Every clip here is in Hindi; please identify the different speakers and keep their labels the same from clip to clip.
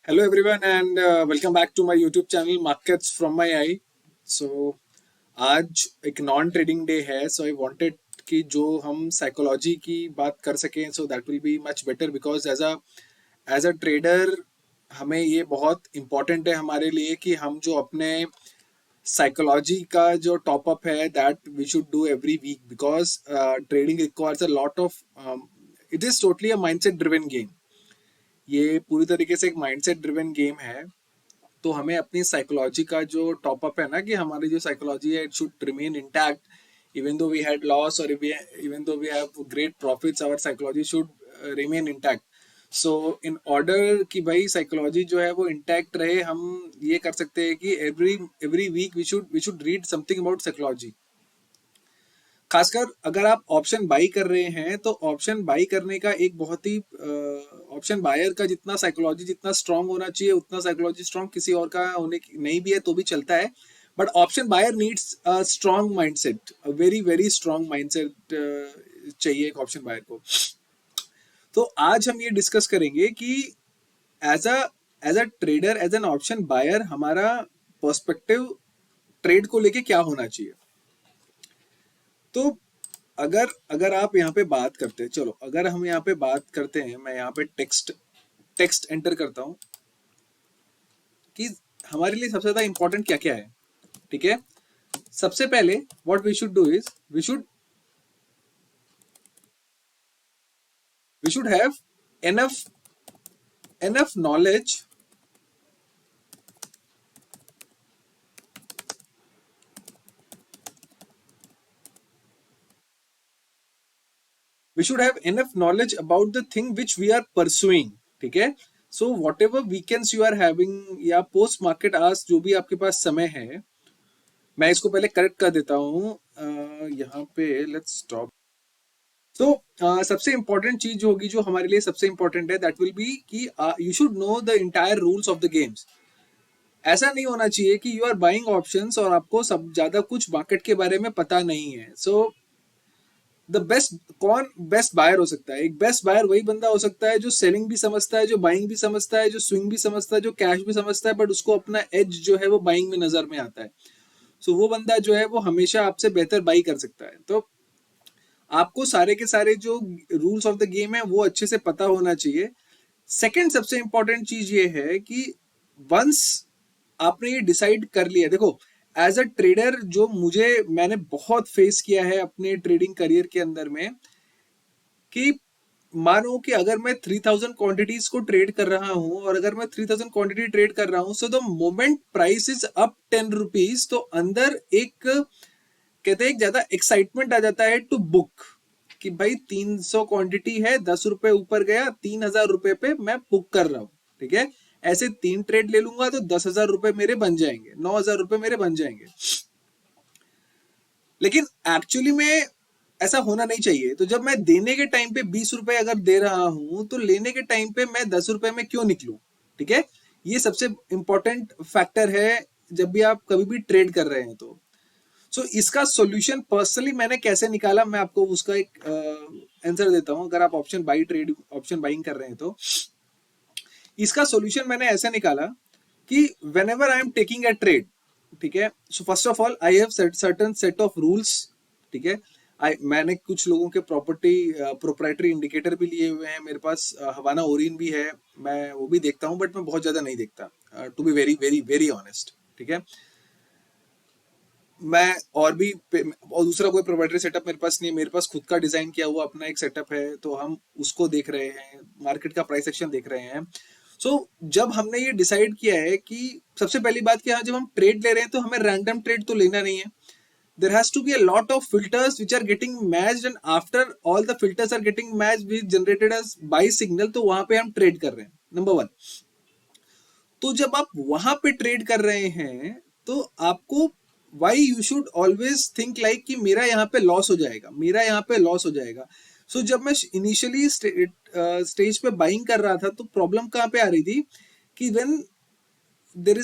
Speaker 1: Hello everyone and welcome back to my YouTube channel Markets from my eye. So आज एक नॉन ट्रेडिंग डे है सो आई वांटेड कि जो हम साइकोलॉजी की बात कर सकें so that will be much better because as a trader हमें ये बहुत इम्पोर्टेंट है हमारे लिए कि हम जो अपने साइकोलॉजी का जो टॉप अप है that we should do every week because trading requires a lot of it is totally a mindset driven game. ये पूरी तरीके से एक माइंडसेट ड्रिवन गेम है. तो हमें अपनी साइकोलॉजी का जो टॉप अप है ना कि हमारी जो साइकोलॉजी है it should remain intact even though we had loss और even though we have great profits our psychology should remain intact. So in order कि भाई साइकोलॉजी जो है वो इंटैक्ट रहे हम ये कर सकते हैं कि every every week we should read something about psychology. खासकर अगर आप ऑप्शन बाई कर रहे हैं तो ऑप्शन बाई करने का एक बहुत ही ऑप्शन बायर का जितना साइकोलॉजी जितना स्ट्रांग होना चाहिए उतना साइकोलॉजी स्ट्रांग किसी और का होने नहीं भी है तो भी चलता है. But option buyer needs a strong mindset, a very very strong mindset चाहिए एक ऑप्शन बायर को. तो आज हम ये डिस्कस करेंगे कि as a as a trader as an option buyer हमारा पर्सपेक्टिव ट्रेड को लेके क्या होना चाहिए. तो अगर अगर आप यहाँ पे बात करते हैं, चलो अगर हम यहाँ पे बात करते हैं, मैं यहाँ पे टेक्स्ट टेक्स्ट एंटर करता हूँ कि हमारे लिए सबसे ज्यादा इंपॉर्टेंट क्या क्या है. ठीक है, सबसे पहले what we should do is we should have enough enough knowledge we should have enough knowledge about the thing which we are pursuing. ठीक है, so whatever weekends you are having या पोस्ट मार्केट आवर्स जो भी आपके पास समय है, मैं इसको पहले करेक्ट कर देता हूँ. यहाँ पे लेट्स स्टॉप. तो सबसे इंपॉर्टेंट चीज होगी जो हमारे लिए सबसे इंपॉर्टेंट है दैट विल बी कि you should know the entire rules of the games. ऐसा नहीं होना चाहिए कि यू आर बाइंग ऑप्शंस और आपको सब ज्यादा कुछ मार्केट के बारे में पता नहीं है. सो द बेस्ट कौन बेस्ट बायर हो सकता है? एक बेस्ट बायर वही बंदा हो सकता है जो सेलिंग भी समझता है, जो बाइंग भी समझता है, जो स्विंग भी समझता है, जो कैश भी समझता है, बट उसको अपना एज जो है वो बाइंग में नजर में आता है. सो वो बंदा जो है वो हमेशा आपसे बेहतर बाई कर सकता है. तो आपको सारे के सारे जो रूल्स ऑफ द गेम है वो अच्छे से पता होना चाहिए. सेकंड सबसे इंपॉर्टेंट चीज ये है कि वंस आपने ये डिसाइड कर लिया, देखो एज अ ट्रेडर जो मैंने बहुत फेस किया है अपने ट्रेडिंग करियर के अंदर में कि मानो कि अगर मैं 3000 क्वांटिटीज को ट्रेड कर रहा हूं और अगर मैं 3000 क्वांटिटी ट्रेड कर रहा हूं so the moment price is up 10 rupees तो अंदर एक कहते हैं ज्यादा एक्साइटमेंट आ जाता है टू बुक कि भाई 300 क्वांटिटी है, 10 रुपए ऊपर गया, 3000 रुपए पे मैं बुक कर रहा हूँ. ठीक है, ऐसे 3 ट्रेड ले लूंगा तो 10,000 रुपए मेरे बन जाएंगे, 9,000 रुपए मेरे बन जाएंगे. लेकिन एक्चुअली में ऐसा होना नहीं चाहिए. तो जब मैं देने के टाइम पे 20 रुपए अगर दे रहा हूं तो लेने के टाइम पे मैं 10 रुपए में क्यों निकलूं. ठीक है, ये सबसे इंपॉर्टेंट फैक्टर है जब भी आप कभी भी ट्रेड कर रहे हैं. तो इसका सॉल्यूशन पर्सनली मैंने कैसे निकाला, मैं आपको उसका एक आंसर देता हूं. अगर आप ऑप्शन बाइंग कर रहे हैं तो इसका सॉल्यूशन मैंने ऐसे निकाला कि when ever I am taking a trade, ठीक है, so first of all I have certain set of rules. ठीक है, मैंने कुछ लोगों के प्रोप्राइटरी इंडिकेटर भी लिए हुए हैं, मेरे पास हवाना ओरिन भी है, मैं वो भी देखता हूँ बट मैं बहुत ज्यादा नहीं देखता, to be very very very honest. ठीक है, मैं और दूसरा कोई प्रोप्राइटरी सेटअप मेरे पास नहीं है, मेरे पास खुद का डिजाइन किया हुआ अपना एक सेटअप है, तो हम उसको देख रहे हैं, मार्केट का प्राइस एक्शन देख रहे हैं. जब हमने ये डिसाइड किया है कि सबसे पहली बात क्या है, जब हम ट्रेड ले रहे हैं तो हमें रैंडम ट्रेड तो लेना नहीं है. there has to be a lot of filters which are getting matched and after all the filters are getting matched we generated as buy signal, तो वहां पे हम ट्रेड कर रहे हैं, नंबर वन. तो जब आप वहां पे ट्रेड कर रहे हैं तो आपको why you should always think like कि मेरा यहाँ पे लॉस हो जाएगा, मेरा यहाँ पे लॉस हो जाएगा. जब मैं इनिशियली स्टेज पे बाइंग कर रहा था तो प्रॉब्लम कहाँ पे आ रही थी कि when there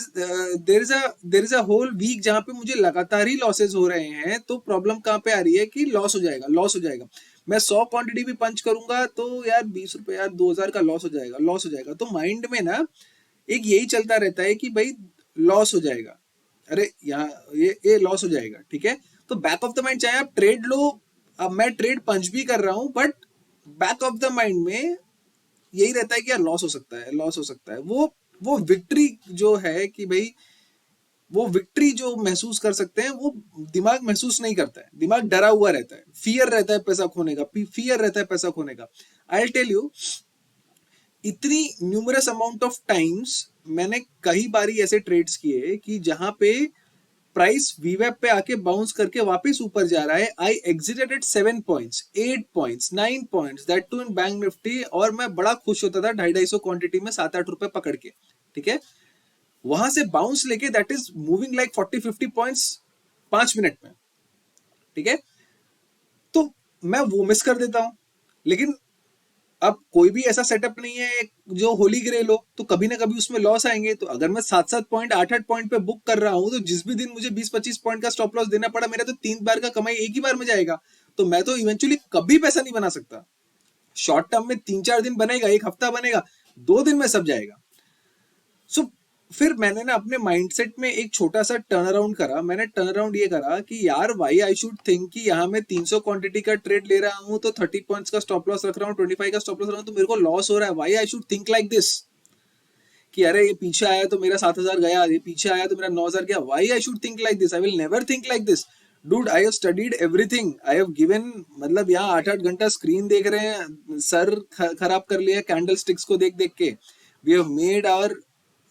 Speaker 1: is a whole week जहां पे मुझे लगातार ही लॉसेस हो रहे हैं, तो प्रॉब्लम कहाँ पे आ रही है कि लॉस हो जाएगा, लॉस हो जाएगा. मैं 100 क्वांटिटी भी पंच करूंगा तो यार 20 रुपए, यार 2,000 का लॉस हो जाएगा, लॉस हो जाएगा. तो माइंड में ना एक यही चलता रहता है कि भाई लॉस हो जाएगा, अरे यहाँ ये लॉस हो जाएगा, ठीक है। तो बैक ऑफ द माइंड चाहे आप ट्रेड लो, अब मैं ट्रेड पंच भी कर रहा हूँ, but back of the mind में यही रहता है कि यार लॉस हो सकता है, लॉस हो सकता है। वो विक्ट्री जो है कि भाई वो विक्ट्री जो महसूस कर सकते हैं वो दिमाग महसूस नहीं करता है, दिमाग डरा हुआ रहता है, फियर रहता है पैसा खोने का, फियर रहता है पैसा खोने का। आई टेल यू, इतनी न्यूमरस अमाउंट ऑफ टाइम्स मैंने कई बारी ऐसे ट्रेड्स किए कि जहां पे प्राइस वीवेब पे आके बाउंस करके वापस ऊपर जा रहा है, I exited at 7 points, 8 points, 9 points, that too in Bank Nifty, और मैं बड़ा खुश होता था 250 क्वांटिटी में 7-8 रुपए पकड़ के, ठीक है। वहां से बाउंस लेके that is moving like 40-50 points 5 minute में, ठीक है। तो मैं वो मिस कर देता हूं। लेकिन अब कोई भी ऐसा सेटअप नहीं है जो होली ग्रेल हो, तो कभी ना कभी उसमें लॉस आएंगे। तो अगर मैं 7-7 पॉइंट 8-8 पॉइंट पे बुक कर रहा हूं, तो जिस भी दिन मुझे 20-25 पॉइंट का स्टॉप लॉस देना पड़ा, मेरा तो 3 बार का कमाई एक ही बार में जाएगा। तो मैं तो इवेंचुअली कभी पैसा नहीं बना सकता। शॉर्ट टर्म में 3-4 दिन बनेगा, एक हफ्ता बनेगा, 2 दिन में सब जाएगा। सो फिर मैंने ना अपने माइंडसेट में एक छोटा सा टर्न अराउंड करा। मैंने टर्न अराउंड ये करा कि यार वाई आई शुड थिंक कि यहाँ मैं 300 क्वांटिटी का ट्रेड ले रहा हूँ, तो 30 पॉइंट्स का स्टॉप लॉस रख रहा हूँ, 25 का स्टॉप लॉस रख रहा हूँ, तो मेरे को लॉस हो रहा है। Why I should think like this कि अरे ये पीछे आया तो मेरा 7,000 गया, ये पीछे आया तो मेरा 9,000 गया। Why I should think like this? I will never think like this. Dude, I have studied everything, I have given, मतलब यहाँ 8-8 घंटा स्क्रीन देख रहे हैं, सर खराब कर लिया कैंडल स्टिक्स को देख देख के। We have made our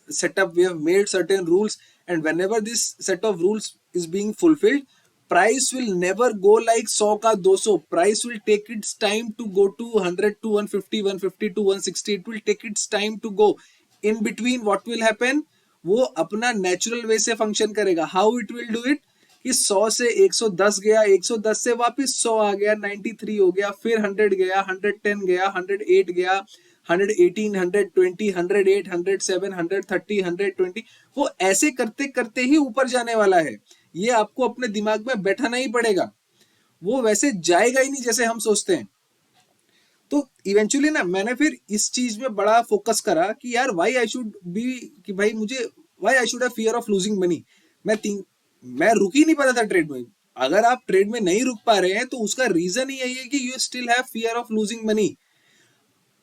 Speaker 1: setup, we have made certain rules, and whenever this set of rules is being fulfilled, price will never go like 100 ka 200. Price will take its time to go to 100 to 150, 150 to 160. It will take its time to go. In between what will happen, वो अपना नेचुरल वे से फंक्शन करेगा। How it will do it कि 100 से 110 गया, 110 से वापस 100 आ गया, 93 हो गया, फिर 100 गया, 110 गया, 108 गया, 118, 120, 108, 107, 130, 120। वो ऐसे करते करते ही ऊपर जाने वाला है। ये आपको अपने दिमाग में बैठाना ही पड़ेगा। वो वैसे जाएगा ही नहीं जैसे हम सोचते हैं। तो इवेंचुअली ना मैंने फिर इस चीज में बड़ा फोकस करा कि यार वाई आई शुड बी, कि भाई मुझे why I should have fear of losing money. मैं रुक ही नहीं पा रहा था ट्रेड में। अगर आप ट्रेड में नहीं रुक पा रहे हैं तो उसका रीजन ही यही है कि you still have fear of losing money.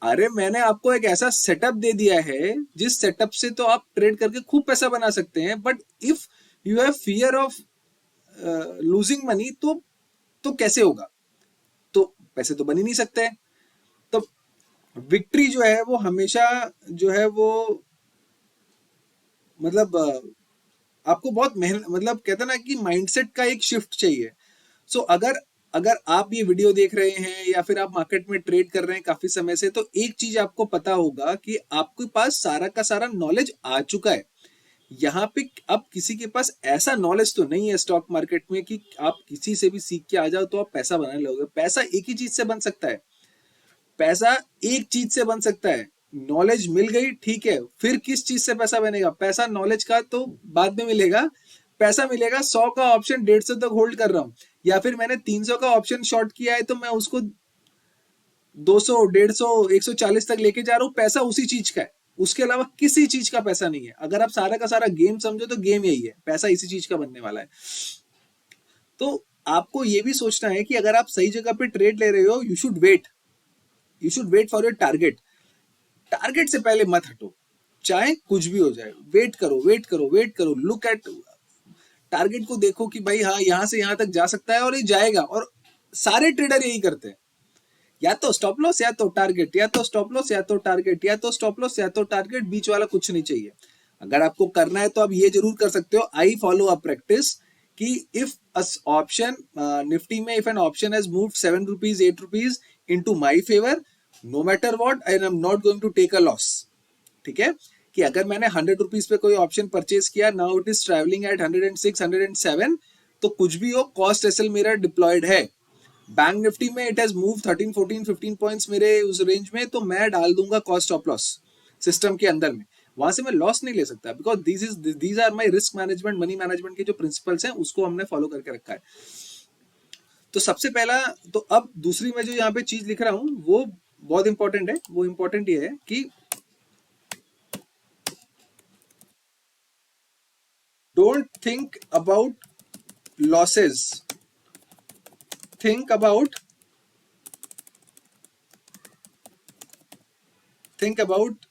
Speaker 1: अरे मैंने आपको एक ऐसा सेटअप दे दिया है जिस सेटअप से तो आप ट्रेड करके खूब पैसा बना सकते हैं, but if you have fear of losing money तो कैसे होगा? तो पैसे तो बन ही नहीं सकते। तो विक्ट्री जो है वो हमेशा जो है वो मतलब आपको बहुत मेहनत, मतलब कहते हैं ना कि माइंडसेट का एक शिफ्ट चाहिए। सो अगर अगर आप ये वीडियो देख रहे हैं या फिर आप मार्केट में ट्रेड कर रहे हैं काफी समय से, तो एक चीज आपको पता होगा कि आपके पास सारा का सारा नॉलेज आ चुका है। यहाँ पे अब किसी के पास ऐसा नॉलेज तो नहीं है स्टॉक मार्केट में कि आप किसी से भी सीख के आ जाओ तो आप पैसा बनाने लगोगे। पैसा एक ही चीज से बन सकता है, पैसा एक चीज से बन सकता है। नॉलेज मिल गई, ठीक है, फिर किस चीज से पैसा बनेगा? पैसा नॉलेज का तो बाद में मिलेगा। पैसा मिलेगा 100 का ऑप्शन 150 तक होल्ड कर रहा हूं, या फिर मैंने 300 का ऑप्शन शॉर्ट किया है तो मैं उसको 200, 150, 140 तक लेके जा रहा हूं। पैसा उसी चीज का है, उसके अलावा किसी चीज का पैसा नहीं है। अगर आप सारा का सारा गेम समझो तो गेम यही है, पैसा इसी चीज का बनने वाला है। तो आपको ये भी सोचना है कि अगर आप सही जगह पे ट्रेड ले रहे हो, you should wait, you should wait for your target. Target से पहले मत हटो, चाहे कुछ भी हो जाए। वेट करो, वेट करो, वेट करो, लुक एट टारगेट को, देखो कि भाई हाँ यहां से यहां तक जा सकता है और ये जाएगा। और सारे ट्रेडर यही करते हैं, या तो स्टॉप लॉस या तो टारगेट, या तो स्टॉप लॉस या तो टारगेट, या तो स्टॉप लॉस या तो टारगेट, बीच वाला कुछ नहीं चाहिए। अगर आपको करना है तो आप ये जरूर कर सकते हो, आई फॉलो अ प्रैक्टिस कि इफ ऑप्शन निफ्टी में if an option has moved 7 rupees 8 rupees into my favour, no matter what I am not going to take a loss. ठीक है, कि अगर मैंने 100 रुपीज पे कोई ऑप्शन परचेज किया, now it is travelling at 106 107, तो कुछ भी हो कॉस्ट एसएल मेरा डिप्लॉयड है। बैंक निफ्टी में इट हैज मूव 13 14 15 पॉइंट्स मेरे उस रेंज में, तो मैं डाल दूंगा कॉस्ट ऑफ लॉस सिस्टम के अंदर में। वहां से मैं लॉस नहीं ले सकता, because these are my risk management, money management के जो प्रिंसिपल्स हैं उसको हमने फॉलो करके रखा है। तो सबसे पहला, तो अब दूसरी मैं जो यहाँ पे चीज लिख रहा हूँ वो बहुत इंपॉर्टेंट है। वो इंपॉर्टेंट ये है कि Don't think about losses. Think about think about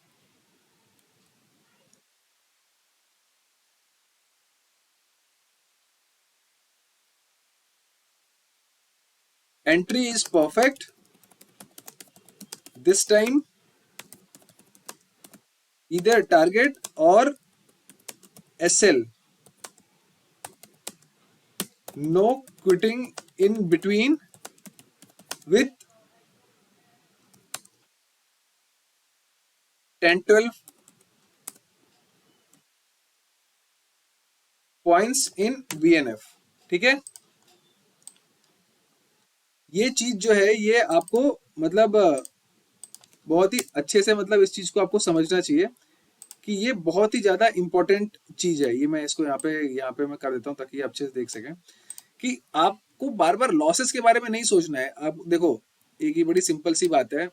Speaker 1: entry is perfect this time, either target or SL. No quitting in between with 10-12 points in VNF। ठीक है, ये चीज जो है ये आपको मतलब बहुत ही अच्छे से मतलब इस चीज को आपको समझना चाहिए कि ये बहुत ही ज्यादा इंपॉर्टेंट चीज है। ये मैं इसको यहाँ पे मैं कर देता हूँ ताकि आप अच्छे से देख सकें कि आपको बार बार लॉसेस के बारे में नहीं सोचना है। आप देखो, एक ही बड़ी सिंपल सी बात है,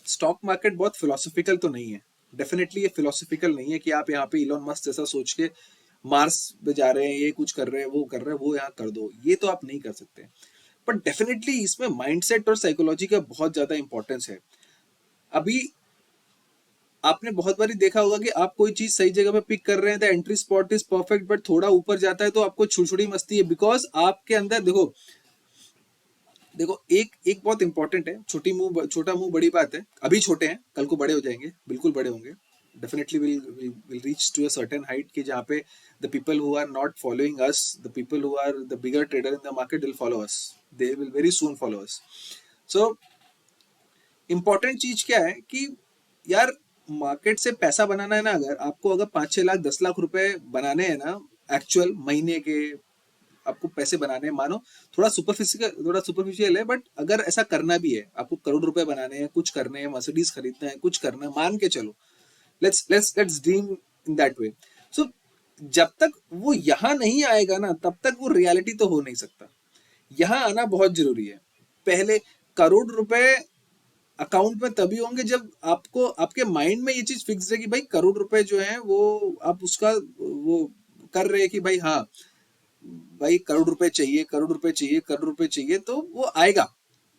Speaker 1: स्टॉक मार्केट बहुत फिलोसफिकल तो नहीं है। डेफिनेटली ये फिलोसफिकल नहीं है कि आप यहाँ पे इलॉन मस्क जैसा सोच के मार्स पे जा रहे हैं, ये कुछ कर रहे हैं, वो कर रहे हैं, वो यहाँ कर दो, ये तो आप नहीं कर सकते। बट डेफिनेटली इसमें माइंडसेट और साइकोलॉजी का बहुत ज्यादा इंपॉर्टेंस है। अभी आपने बहुत बारी देखा होगा कि आप कोई चीज सही जगह पे पिक कर रहे हैं, the entry spot is perfect, but थोड़ा ऊपर जाता है तो आपको छुड़छुड़ी मस्ती है, बिकॉज आपके अंदर देखो देखो एक एक बहुत इंपॉर्टेंट है। छोटा मुंह बड़ी बात है। अभी छोटे हैं, कल को बड़े हो जाएंगे, बिल्कुल बड़े होंगे। Definitely will reach to a certain height कि जहाँ पे the people who are not following us, the people who are the bigger trader in the market will follow us, they will very soon follow us. So important चीज क्या है कि यार, मार्केट से पैसा बनाना है ना, अगर आपको अगर 5-6 लाख 10 लाख रुपए बनाने हैं ना, एक्चुअल महीने के आपको पैसे बनाने हैं, मानो थोड़ा सुपरफिशियल है, बट अगर ऐसा करना भी है, आपको करोड़ रुपए बनाने हैं, कुछ करने हैं, मर्सिडीज खरीदना है, कुछ करना है, मान के चलो, let's dream in that way. So जब तक वो यहाँ नहीं आएगा ना, तब तक वो रियलिटी तो हो नहीं सकता। यहाँ आना बहुत जरूरी है। पहले करोड़ रुपए अकाउंट में तभी होंगे जब आपको आपके माइंड में ये चीज फिक्स है कि भाई करोड़ रुपए जो है वो आप उसका वो कर रहे हैं कि भाई हाँ, भाई करोड़ रुपए चाहिए, करोड़ रुपए चाहिए, करोड़ रुपए चाहिए, तो वो आएगा,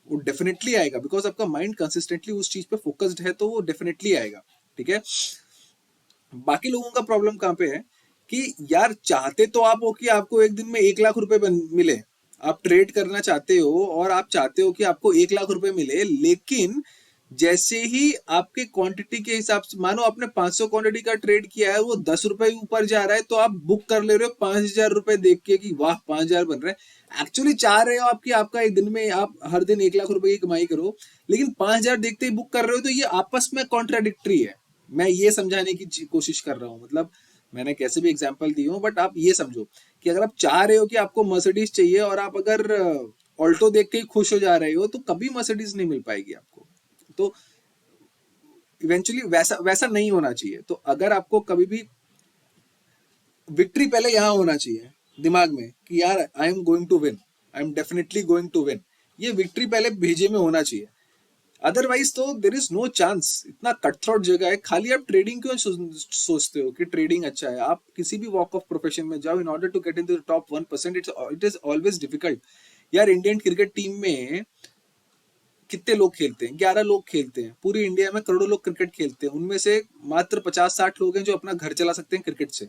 Speaker 1: वो डेफिनेटली आएगा, बिकॉज आपका माइंड कंसिस्टेंटली उस चीज पे फोकस्ड है, तो वो डेफिनेटली आएगा। ठीक है, बाकी लोगों का प्रॉब्लम कहाँ पे है कि यार, चाहते तो आप हो कि आपको एक दिन में 1 लाख रुपए मिले, आप ट्रेड करना चाहते हो और आप चाहते हो कि आपको 1 लाख रुपए मिले, लेकिन जैसे ही आपके क्वांटिटी के हिसाब से, मानो आपने 500 क्वांटिटी का ट्रेड किया है, वो 10 रुपए ऊपर जा रहा है, तो आप बुक कर ले रहे हो 5,000 रुपए देख के कि वाह 5,000 बन रहे हैं। एक्चुअली चाह रहे हो आपकी आपका एक दिन में आप हर दिन 1 लाख रुपए की कमाई करो, लेकिन 5,000 देखते ही बुक कर रहे हो, तो ये आपस में कॉन्ट्राडिक्टरी है। मैं ये समझाने की कोशिश कर रहा हूँ, मतलब मैंने कैसे भी एग्जाम्पल दी हूँ, बट आप ये समझो कि अगर आप चाह रहे हो कि आपको मर्सिडीज चाहिए और आप अगर ऑल्टो देख के ही खुश हो जा रहे हो, तो कभी मर्सिडीज नहीं मिल पाएगी आपको। तो इवेंचुअली वैसा वैसा नहीं होना चाहिए। तो अगर आपको कभी भी विक्ट्री पहले यहाँ होना चाहिए दिमाग में कि यार I am going to win, I am definitely going to win, ये विक्ट्री पहले भेजे में होना चाहिए। अदरवाइज तो देर इज नो चांस। इतना कट थ्रोट जगह है, खाली आप ट्रेडिंग क्यों सोचते हो कि ट्रेडिंग अच्छा है? आप किसी भी वॉक ऑफ प्रोफेशन में जाओ, in order to get in the top 1%, it is always difficult. यार, इंडियन क्रिकेट टीम में कितने लोग खेलते हैं? 11 लोग खेलते हैं। पूरी इंडिया में करोड़ों लोग क्रिकेट खेलते हैं, उनमें से मात्र 50-60 लोग हैं जो अपना घर चला सकते हैं क्रिकेट से।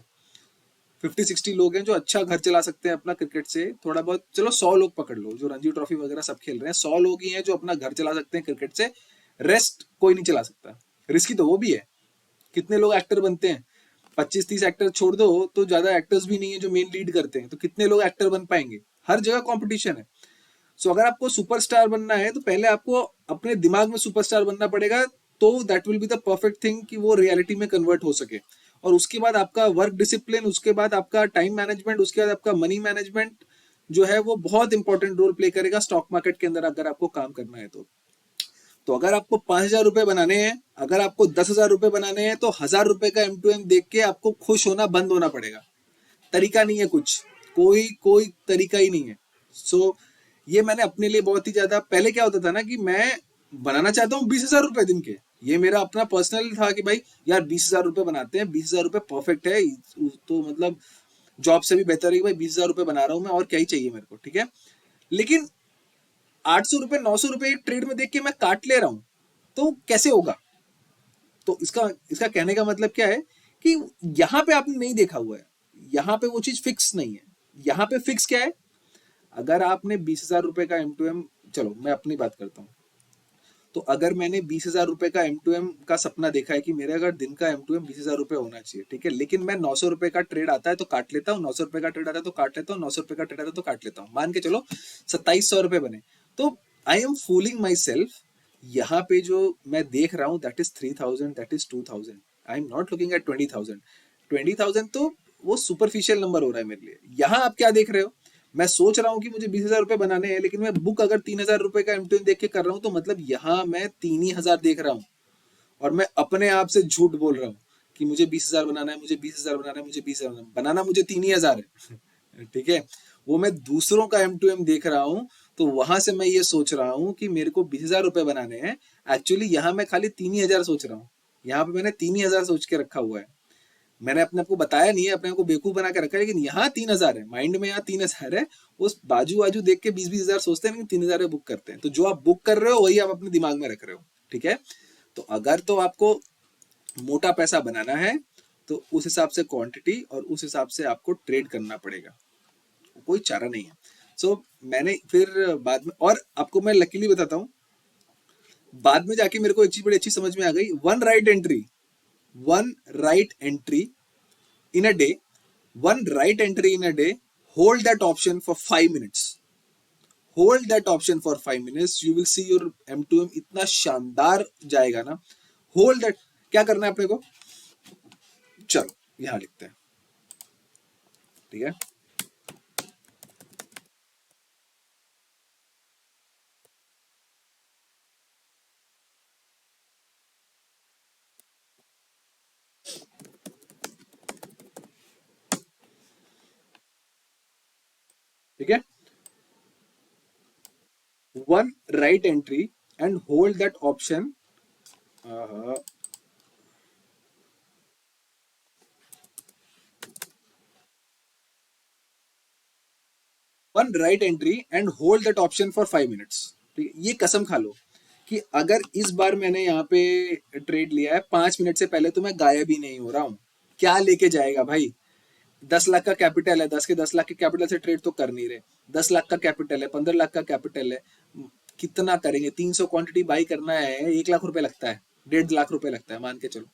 Speaker 1: 50-60 लोग हैं जो अच्छा घर चला सकते हैं अपना क्रिकेट से। थोड़ा बहुत चलो 100 लोग पकड़ लो जो रणजी ट्रॉफी वगैरह सब खेल रहे हैं, 100 लोग ही हैं जो अपना घर चला सकते हैं क्रिकेट से। रेस्ट कोई नहीं चला सकता। रिस्की तो वो भी है। कितने लोग एक्टर बनते हैं? 25-30 एक्टर छोड़ दो तो ज्यादा एक्टर्स भी नहीं है जो मेन लीड करते हैं, तो कितने लोग एक्टर बन पाएंगे? हर जगह कंपटीशन है। सो अगर आपको सुपरस्टार बनना है तो पहले आपको अपने दिमाग में सुपरस्टार बनना पड़ेगा, तो that will be the perfect thing कि वो रियलिटी में कन्वर्ट हो सके। और उसके बाद आपका वर्क डिसिप्लिन, उसके बाद आपका टाइम मैनेजमेंट, उसके बाद आपका मनी मैनेजमेंट जो है वो बहुत इंपॉर्टेंट रोल प्ले करेगा स्टॉक मार्केट के अंदर, अगर आपको काम करना है तो अगर आपको 5,000 रुपए बनाने हैं, अगर आपको 10,000 रुपए बनाने हैं, तो 1,000 रुपए का M2M देख के आपको खुश होना बंद होना पड़ेगा। तरीका नहीं है कुछ, कोई कोई तरीका ही नहीं है। सो ये मैंने अपने लिए बहुत ही ज्यादा, पहले क्या होता था ना कि मैं बनाना चाहता हूँ 20,000 रुपए दिन के, ये मेरा अपना पर्सनल था कि भाई यार 20,000 रुपये बनाते हैं, 20,000 रुपये परफेक्ट है, तो मतलब जॉब से भी बेहतर है कि भाई 20,000 रुपये बना रहा हूँ मैं, और क्या ही चाहिए मेरे को, ठीक है। लेकिन 800 रुपये 900 रुपये एक ट्रेड में देख के मैं काट ले रहा हूँ, तो कैसे होगा? तो इसका इसका कहने का मतलब क्या है कि यहाँ पे आपने नहीं देखा हुआ है, यहाँ पे वो चीज फिक्स नहीं है। यहाँ पे फिक्स क्या है? अगर आपने 20,000 रुपये का M2M, चलो मैं अपनी बात करता हूँ, तो अगर मैंने 20,000 रुपये का M2M का सपना देखा है कि मेरे अगर दिन का M2M 20,000 रुपये होना चाहिए, ठीक है, लेकिन मैं 900 रुपये का ट्रेड आता है तो काट लेता हूँ, 900 रुपये का ट्रेड आता है तो काट लेता हूँ, 900 रुपये का ट्रेड आता है तो काट लेता हूँ, मान के चलो 2,700 रुपये बने, तो I am fooling my self. यहाँ पे जो मैं देख रहा हूँ that is 3,000, that is 2,000, I am not looking at 20,000। 20,000 तो वो सुपरफिशियल नंबर हो रहा है मेरे लिए। यहाँ आप क्या देख रहे हो? मैं सोच रहा हूँ कि मुझे 20,000 रुपये बनाने हैं, लेकिन मैं बुक अगर 3,000 रुपये का M2M देख के कर रहा हूँ, तो मतलब यहाँ मैं 3,000 देख रहा हूँ, और मैं अपने आप से झूठ बोल रहा हूँ कि मुझे 20,000 बनाना है, मुझे 20,000 बनाना है, मुझे 20,000 बनाना, मुझे 3,000 है, ठीक है। वो मैं दूसरों का M2M देख रहा हूँ, तो वहां से मैं ये सोच रहा हूँ कि मेरे को 20,000 रुपये बनाने हैं। एक्चुअली यहाँ मैं खाली 3,000 सोच रहा हूँ, यहाँ पे मैंने 3,000 सोच के रखा हुआ है। मैंने अपने आप को बताया नहीं है, अपने आप को बेवकूफ बना के रखा है, लेकिन यहाँ 3,000 है, माइंड में यहाँ 3,000 है। उस बाजू बाजू देख के 20-20 हजार सोचते हैं, लेकिन 3,000 बुक करते हैं। तो जो आप बुक कर रहे हो वही आप अपने दिमाग में रख रहे हो, ठीक है। तो अगर तो आपको मोटा पैसा बनाना है, तो उस हिसाब से क्वांटिटी और उस हिसाब से आपको ट्रेड करना पड़ेगा, कोई चारा नहीं है। मैंने फिर बाद में, और आपको मैं लकीली बताता हूँ, बाद में जाके मेरे को एक चीज बड़ी अच्छी समझ में आ गई। One right entry in a day, one right entry in a day, hold that option for 5 minutes. Hold that option for 5 minutes. You will see your M2M इतना शानदार जाएगा ना। Hold that, क्या करना है अपने को? चलो यहां लिखते हैं, ठीक है। ठीक है, one right entry and hold that option. One right entry and hold that option for 5 minutes. ठीक है, ये कसम खा लो कि अगर इस बार मैंने यहाँ पे ट्रेड लिया है 5 मिनट से पहले, तो मैं गायब ही नहीं हो रहा हूँ। क्या लेके जाएगा भाई? 10 लाख का कैपिटल है, 10 लाख के कैपिटल से ट्रेड तो कर नहीं रहे। 10 लाख का कैपिटल है, 15 लाख का कैपिटल है, कितना करेंगे? 300 क्वांटिटी बाई करना है, 1 लाख रुपए लगता है, 1.5 लाख रुपए लगता है, मान के चलो।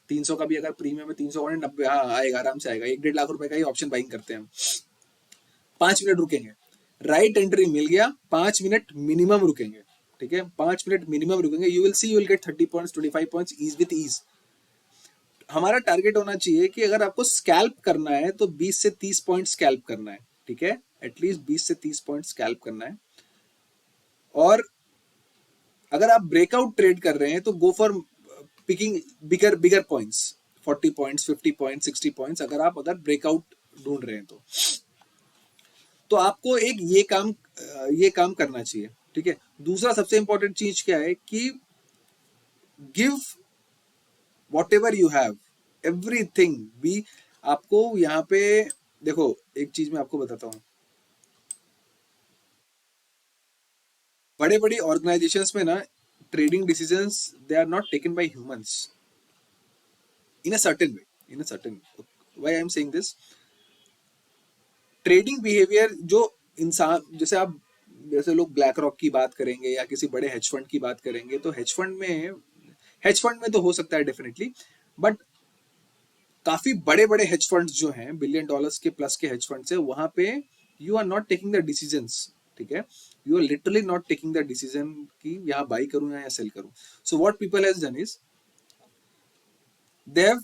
Speaker 1: 300 का भी अगर प्रीमियम है, 300 90, हाँ आएगा, आराम से आएगा। 1-1.5 लाख रुपए का ही ऑप्शन बाइंग करते हैं हम। 5 मिनट रुकेंगे, राइट एंट्री मिल गया, 5 मिनट मिनिमम रुकेंगे, ठीक है, 5 मिनट मिनिमम रुकेंगे। You will see, you will get 30 points, 25 points ease with ease. हमारा टारगेट होना चाहिए कि अगर आपको स्कैल्प करना है तो 20 से 30 पॉइंट स्कैल्प करना है, ठीक है, एटलीस्ट 20 से 30 पॉइंट स्कैल्प करना है। और अगर आप ब्रेकआउट ट्रेड कर रहे हैं तो go for picking bigger bigger points, 40 points, 50 points, 60 points, अगर ब्रेकआउट ढूंढ रहे हैं तो आपको एक ये काम करना चाहिए, ठीक है। दूसरा सबसे इंपॉर्टेंट चीज क्या है कि give whatever you have, everything be. आपको यहाँ पे देखो, एक चीज मैं आपको बताता हूँ, बड़े बड़ी ऑर्गेनाइजेशंस में ना trading decisions they are not taken by humans in a certain way, why I am saying this. Trading behaviour जो इंसान, जैसे लोग ब्लैक रॉक की बात करेंगे या किसी बड़े हेज फंड की बात करेंगे, तो हेज फंड में तो हो सकता है डेफिनेटली, बट काफी बड़े बड़े हेज फंड्स जो हैं, बिलियन डॉलर्स के प्लस के हेज फंड्स है, वहां पे you are not taking the decisions, ठीक है। You are literally not taking the decision कि यहाँ बाई करूं या सेल करूं। So what people has done is they have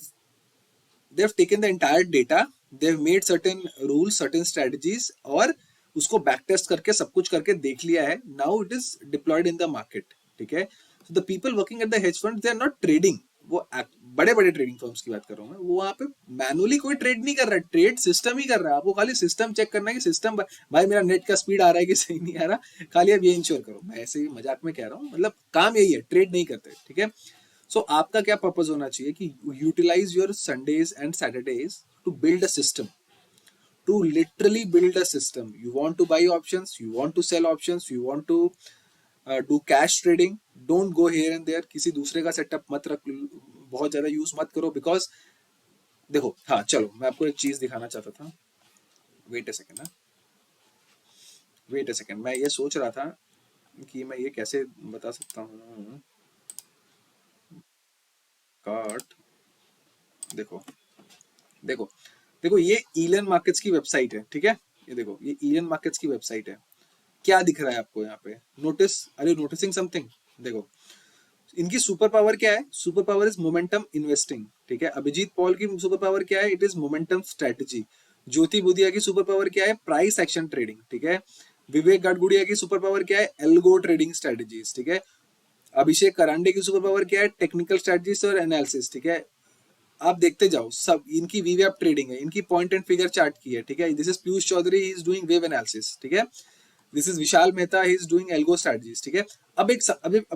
Speaker 1: taken the entire data, they've made certain rules, certain strategies, और उसको बैक टेस्ट करके सब कुछ करके देख लिया है। Now it is deployed in the market, ठीक है। So the people working at the hedge fund, they are not trading. वो बड़े बड़े ट्रेडिंग फर्म्स की बात कर रहा हूँ मैं, वो वहां पे मैनुअली कोई ट्रेड नहीं कर रहा है, ट्रेड सिस्टम ही कर रहा है। आपको खाली सिस्टम चेक करना है कि सिस्टम भाई मेरा नेट का स्पीड आ रहा है कि सही नहीं आ रहा, खाली आप ये इंश्योर करो। मैं ऐसे ही मजाक में कह रहा हूँ, मतलब काम यही है, ट्रेड नहीं करते, ठीक है। सो आपका क्या पर्पज होना चाहिए कि utilise your Sundays and Saturdays to build a system, to literally build a system. You want to buy options, you want to sell options, you want to do cash trading. Don't go here and there. किसी दूसरे का सेटअप मत रख, बहुत ज्यादा यूज मत करो, बिकॉज देखो, हाँ चलो मैं आपको एक चीज दिखाना चाहता था. वेट अ सेकेंड, ना वेट अ सेकेंड, मैं ये सोच रहा था कि मैं ये कैसे बता सकता हूँ. कार्ट, देखो देखो देखो, ये ईलन मार्केट्स की वेबसाइट है, ठीक है. ये देखो, ये ईलन मार्केट्स की वेबसाइट है. क्या दिख रहा है आपको यहाँ पे? Notice, are you noticing something? देखो, इनकी सुपर पावर क्या है? Super power is momentum investing, ठीक है. अभिजीत पॉल की सुपर पावर क्या है? It is momentum strategy. Jyoti Budhia की सुपर पावर क्या है? प्राइस एक्शन ट्रेडिंग, ठीक है. विवेक गडगुड़िया की सुपर पावर क्या है? एल्गो ट्रेडिंग स्ट्रेटजीज, ठीक है. अभिषेक करांडे की सुपर पावर क्या है? टेक्निकल स्ट्रेटजीज और एनालिसिस, ठीक है. आप देखते जाओ, सब इनकी वीवेप ट्रेडिंग है, इनकी पॉइंट एंड फिगर चार्ट की है, ठीक है. This is Piyush Chaudhary, he is doing wave analysis, ठीक है. This is Vishal Mehta, he is doing algo strategies, ठीक है. अब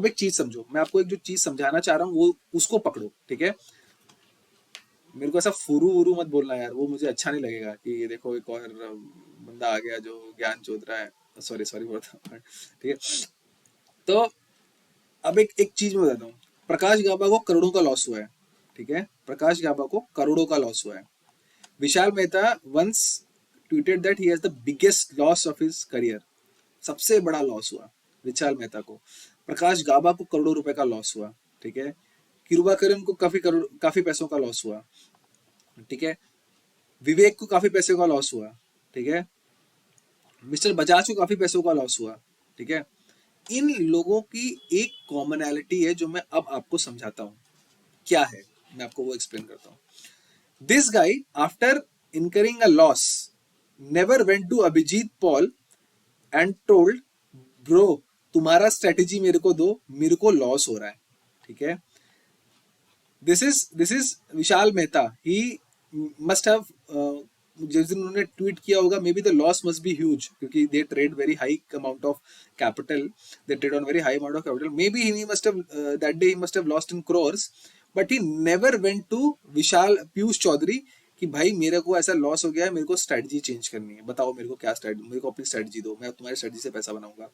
Speaker 1: एक चीज समझो, मैं आपको एक जो चीज समझाना चाह रहा हूँ वो उसको पकड़ो, ठीक है. मेरे को ऐसा फुरू वुरू मत बोलना यार, वो मुझे अच्छा नहीं लगेगा कि ये देखो एक और बंदा आ गया जो ज्ञान चोद रहा है. सॉरी सॉरी बोलता हूँ, ठीक है. तो अब एक एक चीज मैं बताता हूँ. प्रकाश गाबा को करोड़ों का लॉस हुआ है, ठीक है. प्रकाश गाबा को करोड़ों का लॉस हुआ है. Vishal Mehta once tweeted that he has the biggest loss of his career. सबसे बड़ा लॉस हुआ विशाल मेहता को. प्रकाश गाबा को करोड़ों रुपए का लॉस हुआ, ठीक है. किरुबाकरन को काफी पैसों का लॉस हुआ, ठीक है. विवेक को काफी पैसों का लॉस हुआ, ठीक है. मिस्टर बजाज को काफी पैसों का लॉस हुआ, ठीक है. इन लोगों की एक कॉमनैलिटी है जो मैं अब आपको समझाता हूँ. क्या है, मैं आपको वो एक्सप्लेन करता हूँ. This guy after incurring a loss never went to Abhijit Paul and told, bro तुम्हारा स्ट्रेटेजी मेरे को दो, मेरे को लॉस हो रहा है, ठीक है. This is Vishal Mehta. He must have, जिस दिन उन्होंने ट्वीट किया होगा, may be the loss must be huge, क्योंकि they trade very high amount of capital, they trade on very high amount of capital. May be he must have, that day he must have lost in crores, but he never went to Vishal Piyush Chaudhary कि भाई मेरे को ऐसा लॉस हो गया है, मेरे को स्ट्रेटजी चेंज करनी है, बताओ मेरे को क्या स्ट्रेटजी, मेरे को अपनी स्ट्रेटजी दो, मैं तुम्हारी स्ट्रेटजी से पैसा बनाऊंगा.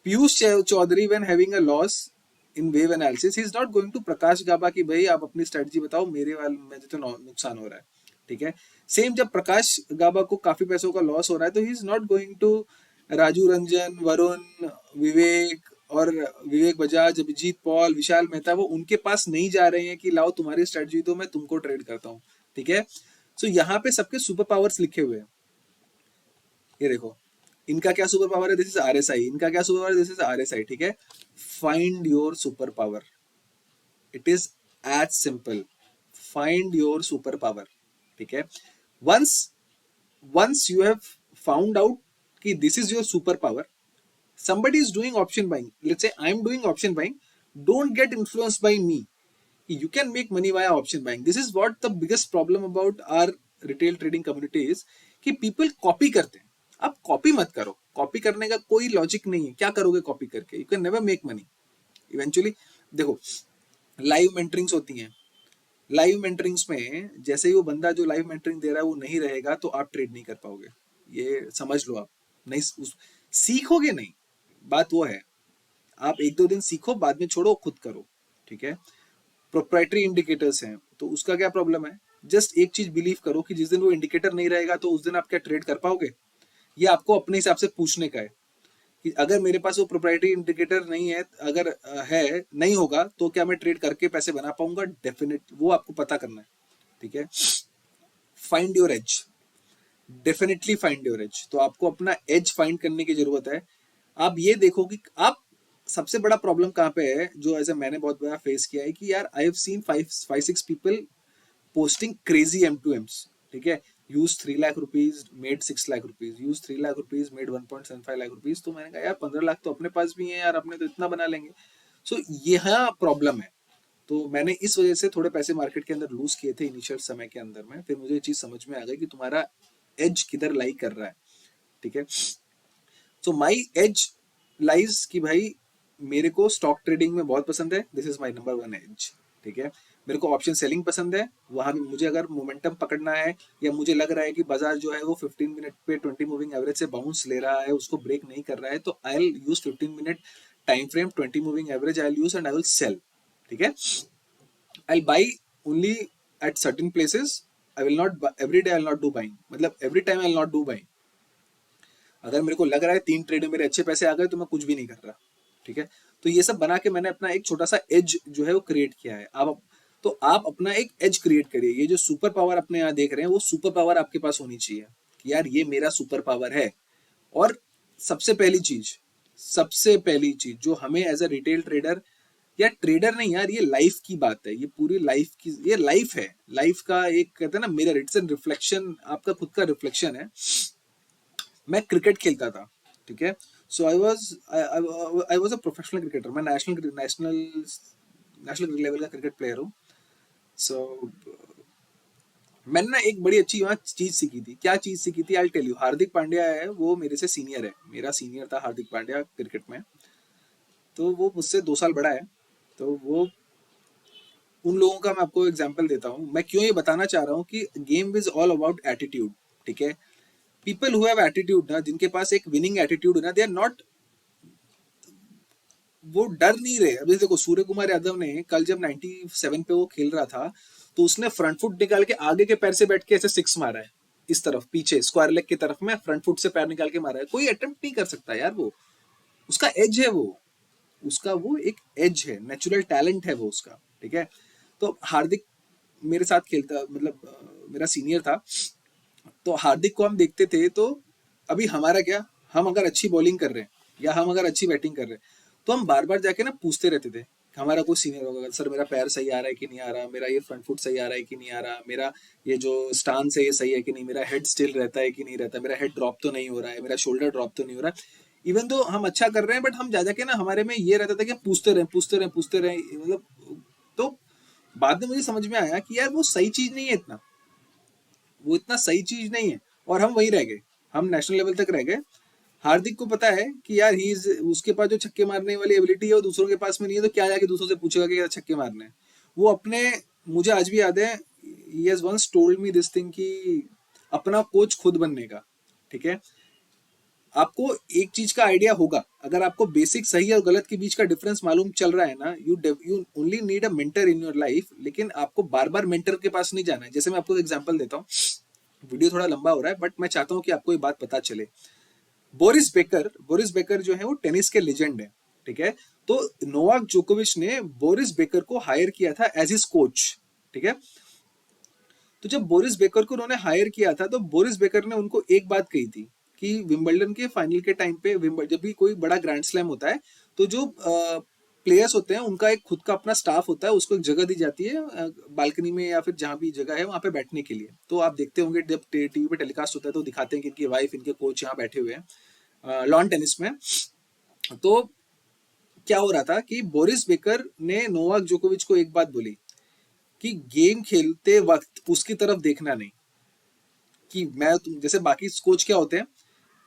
Speaker 1: Piyush Chaudhary when having a loss in wave analysis, he is not going to Prakash Gaba की भाई आप अपनी स्ट्रेटजी बताओ, मेरे वाले में तो नुकसान हो रहा है, ठीक है. सेम जब प्रकाश गाबा को काफी पैसों का लॉस हो रहा है, तो he is not going to Raju Ranjan, Varun, Vivek और विवेक बजाज, अभिजीत पॉल, विशाल मेहता, वो उनके पास नहीं जा रहे हैं कि लाओ तुम्हारी स्ट्रेटजी दो, मैं तुमको ट्रेड करता हूँ, ठीक है. सो यहाँ पे सबके सुपर पावर्स लिखे हुए हैं. ये देखो, इनका क्या सुपर पावर है? This is RSI. इनका क्या सुपर पावर है? दिस इज आरएसआई, ठीक है. Find your super power. It is as simple. Find your super power, ठीक है. Once once you have found out कि this is your super power, somebody is doing option buying, let's say I am doing option buying, don't get influenced by me. You can make money via option buying. This is what the biggest problem about our retail trading community is, कि people copy करते हैं. आप कॉपी मत करो, कॉपी करने का कोई लॉजिक नहीं है. क्या करोगे कॉपी करके? You can never make money eventually. देखो, लाइव मेंटरिंग्स होती हैं. लाइव मेंटरिंग्स में जैसे ही वो बंदा जो लाइव मेंटरिंग दे रहा है वो नहीं रहेगा, तो आप ट्रेड नहीं कर पाओगे. ये समझ लो. आप नहीं सीखोगे नहीं, बात वो है. आप एक दो दिन सीखो, बाद में छोड़ो, खुद करो, ठीक है. प्रोप्राइटरी इंडिकेटर्स हैं, तो उसका क्या प्रॉब्लम है? जस्ट एक चीज बिलीव करो कि जिस दिन वो इंडिकेटर नहीं रहेगा, तो उस दिन आप क्या ट्रेड कर पाओगे? ये आपको अपने हिसाब से पूछने का है कि अगर मेरे पास वो प्रोप्राइटरी इंडिकेटर नहीं है, अगर है नहीं होगा, तो क्या मैं ट्रेड करके पैसे बना पाऊंगा? डेफिनेट, वो आपको पता करना है, ठीक है. Find your age. Definitely find your age. तो आपको अपना एज फाइंड करने की जरूरत है. आप ये देखो कि आप, सबसे बड़ा प्रॉब्लम कहाँ पे है, जो ऐसे मैंने बहुत बड़ा फेस किया है कि यार I have seen 5-6 people posting crazy M2Ms, ठीक है. Use 3 lakh rupees, made 6 lakh rupees, use 3 lakh rupees, made 1.75 lakh rupees. तो मैंने कहा यार 15 लाख तो अपने पास भी है यार, अपने तो इतना बना लेंगे. सो यह प्रॉब्लम है. तो मैंने इस वजह से थोड़े पैसे मार्केट के अंदर लूज किए थे इनिशियल समय के अंदर में. फिर मुझे ये चीज समझ में आ गई कि तुम्हारा एज किधर लाई कर रहा है, ठीक है. सो माई एज लाइज कि भाई मेरे को स्टॉक ट्रेडिंग में बहुत पसंद है. This is my number 1 age, ठीक है। मेरे को ऑप्शन सेलिंग पसंद है, वहां भी मुझे अगर मोमेंटम पकड़ना है या मुझे लग रहा है कि बाजार जो है वो 15 मिनट पे 20 मूविंग एवरेज से बाउंस ले रहा है, उसको ब्रेक नहीं कर रहा है, तो I will use 15 minute time frame, 20 moving average I will use and I will sell. ठीक है। I buy only at certain places, I will not every day, I will not do buying, मतलब every time I will not do buying. अगर मेरे को लग रहा है 3 ट्रेड में मेरे अच्छे पैसे आ गए तो मैं कुछ भी नहीं कर रहा। ठीक है। तो ये सब बना के मैंने अपना एक छोटा सा एज जो है वो क्रिएट किया है। आप तो आप अपना एक एज क्रिएट करिए। ये जो सुपर पावर अपने यहाँ देख रहे हैं वो सुपर पावर आपके पास होनी चाहिए कि यार ये मेरा सुपर पावर है। और सबसे पहली चीज, सबसे पहली चीज जो हमें एज अ रिटेल ट्रेडर या ट्रेडर नहीं यार, ये लाइफ की बात है, ये पूरी लाइफ की, ये लाइफ है, लाइफ का एक कहते हैं ना मिरर, इट्स एन रिफ्लेक्शन, आपका खुद का रिफ्लेक्शन है। मैं क्रिकेट खेलता था। ठीक है। So I was a professional cricketer, मैं नेशनल नेशनल नेशनल लेवल का क्रिकेट प्लेयर हूँ। सो मैंने ना एक बड़ी अच्छी वहाँ चीज सीखी थी। क्या चीज सीखी थी, I tell you. Hardik Pandya है, वो मेरे से सीनियर है, मेरा सीनियर था हार्दिक पांड्या क्रिकेट में। तो वो मुझसे 2 साल बड़ा है। तो वो उन लोगों का मैं आपको एग्जांपल देता हूँ। मैं क्यों ये बताना चाह रहा हूँ कि game is all about attitude. ठीक है। पीपल हु हैव एटीट्यूड ना, जिनके पास एक विनिंग एटीट्यूड है ना, दे आर नॉट, वो डर नहीं रहे। अभी देखो सूर्य कुमार यादव ने कल जब 97 पे वो खेल रहा था, तो उसने फ्रंट फुट निकाल के आगे के पैर से बैठ के ऐसे सिक्स मारा है, इस तरफ पीछे स्क्वायर लेग की तरफ में फ्रंट फुट से पैर निकाल के मारा है। कोई अटेम्प्ट नहीं कर सकता यार, वो उसका एज है, वो उसका वो एक एज है, नेचुरल टैलेंट है वो उसका। ठीक है। तो हार्दिक मेरे साथ खेलता, मतलब मेरा सीनियर था। तो हार्दिक को हम देखते थे, तो अभी हमारा क्या, हम अगर अच्छी बॉलिंग कर रहे हैं या हम अगर अच्छी बैटिंग कर रहे हैं, तो हम बार बार जाके ना पूछते रहते थे। हमारा कोई सीनियर होगा, सर मेरा पैर सही आ रहा है कि नहीं आ रहा, मेरा ये फ्रंट फुट सही आ रहा है कि नहीं आ रहा, मेरा ये जो स्टांस है ये सही है कि नहीं, मेरा हेड स्टिल रहता है कि नहीं रहता, मेरा हेड ड्रॉप तो नहीं हो रहा है, मेरा शोल्डर ड्रॉप तो नहीं हो रहा है। इवन तो हम अच्छा कर रहे हैं, बट हम जा जाके ना हमारे में ये रहता था कि पूछते रहे पूछते रहे पूछते रहे, मतलब। तो बाद में मुझे समझ में आया कि यार वो सही चीज नहीं है इतना, वो इतना सही चीज नहीं है। और हम वहीं रह गए, हम नेशनल लेवल तक रह गए। हार्दिक को पता है कि यार ही इज, उसके पास जो छक्के मारने वाली एबिलिटी है वो दूसरों के पास में नहीं है, तो क्या जाके दूसरों से पूछेगा कि क्या छक्के मारने हैं। वो अपने, मुझे आज भी याद है, he has once told me this thing कि अपना कोच खुद बनने का। ठीक है। आपको एक चीज का आइडिया होगा, अगर आपको बेसिक सही और गलत के बीच का डिफरेंस मालूम चल रहा है ना, you only need a mentor in your life. लेकिन आपको बार बार मेंटर के पास नहीं जाना है। जैसे मैं आपको एग्जांपल देता हूँ, वीडियो थोड़ा लंबा हो रहा है, बट मैं चाहता हूँ कि आपको ये बात पता चले। बोरिस बेकर जो है वो टेनिस के लेजेंड है। ठीक है। तो नोवाक जोकोविच ने बोरिस बेकर को हायर किया था एज हिज कोच। ठीक है। तो जब बोरिस बेकर को उन्होंने हायर किया था, तो बोरिस बेकर ने उनको एक बात कही थी कि विंबलडन के फाइनल के टाइम पे, जब भी कोई बड़ा ग्रैंड स्लैम होता है, तो जो प्लेयर्स होते हैं उनका एक खुद का अपना स्टाफ होता है, उसको एक जगह दी जाती है बालकनी में या फिर जहां भी जगह है वहां पे बैठने के लिए। तो आप देखते होंगे जब टीवी पे टेलीकास्ट होता है तो दिखाते हैं कि इनकी वाइफ, इनके कोच यहाँ बैठे हुए हैं लॉन टेनिस में। तो क्या हो रहा था कि बोरिस बेकर ने नोवाक जोकोविच को एक बात बोली कि गेम खेलते वक्त उसकी तरफ देखना नहीं। कि मैं तुम जैसे बाकी कोच क्या होते हैं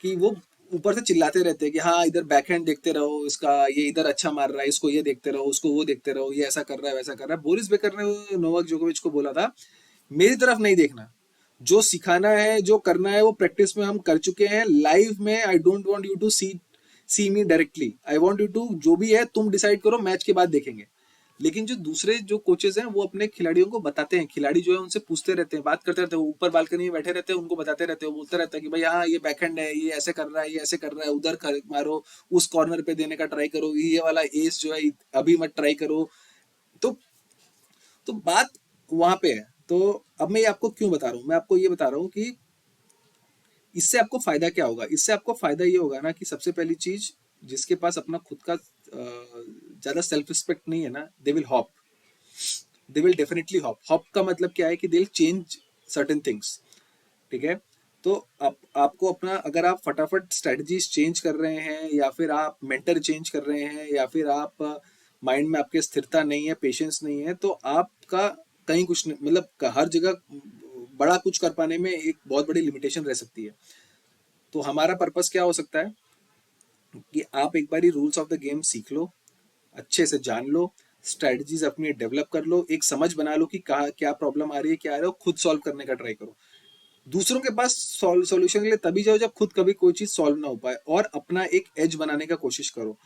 Speaker 1: कि वो ऊपर से चिल्लाते रहते हैं कि हाँ इधर बैकहैंड देखते रहो, इसका ये इधर अच्छा मार रहा है, इसको ये देखते रहो, उसको वो देखते रहो, ये ऐसा कर रहा है वैसा कर रहा है। बोरिस बेकर ने नोवाक जोकोविच को बोला था, मेरी तरफ नहीं देखना, जो सिखाना है जो करना है वो प्रैक्टिस में हम कर चुके हैं, लाइव में I don't want you to see me directly, I want you to, जो भी है तुम डिसाइड करो, मैच के बाद देखेंगे। लेकिन जो दूसरे जो कोचेज हैं वो अपने खिलाड़ियों को बताते हैं, खिलाड़ी जो है उनसे पूछते रहते हैं, बात करते रहते हैं, वो ऊपर बालकनी में बैठे रहते हैं, उनको बताते रहते हैं, वो बोलते रहता है कि भाई हाँ ये बैकहैंड है, ये ऐसे कर रहा है, ये ऐसे कर रहा है, उधर मारो, उस कॉर्नर पे देने का ट्राई करो, ये वाला एस जो है अभी मत ट्राई करो। तो बात वहां पे है। तो अब मैं ये आपको क्यों बता रहा हूँ, मैं आपको ये बता रहा हूँ कि इससे आपको फायदा क्या होगा। इससे आपको फायदा ये होगा ना कि सबसे पहली चीज, जिसके पास अपना खुद का ज्यादा सेल्फ रिस्पेक्ट नहीं है ना, they will hop, they will definitely hop. Hop का मतलब क्या है कि they will change certain things. ठीक है। तो आपको अपना, अगर आप फटाफट स्ट्रेटजीज चेंज कर रहे हैं, या फिर आप मेंटर चेंज कर रहे हैं, या फिर आप माइंड में आपके स्थिरता नहीं है, पेशेंस नहीं है, तो आपका कहीं कुछ नहीं, मतलब हर जगह बड़ा कुछ कर पाने में एक बहुत बड़ी लिमिटेशन रह सकती है। तो हमारा पर्पस क्या हो सकता है कि आप एक बारी रूल्स ऑफ द गेम सीख लो, अच्छे से जान लो, स्ट्रेटजीज अपनी डेवलप कर लो, एक समझ बना लो कि कहाँ क्या प्रॉब्लम आ रही है, क्या आ रहा है, खुद सॉल्व करने का ट्राई करो। दूसरों के पास सॉल्यूशन के लिए तभी जाओ जब खुद कभी कोई चीज सॉल्व ना हो पाए, और अपना एक एज बनाने का कोशिश करो।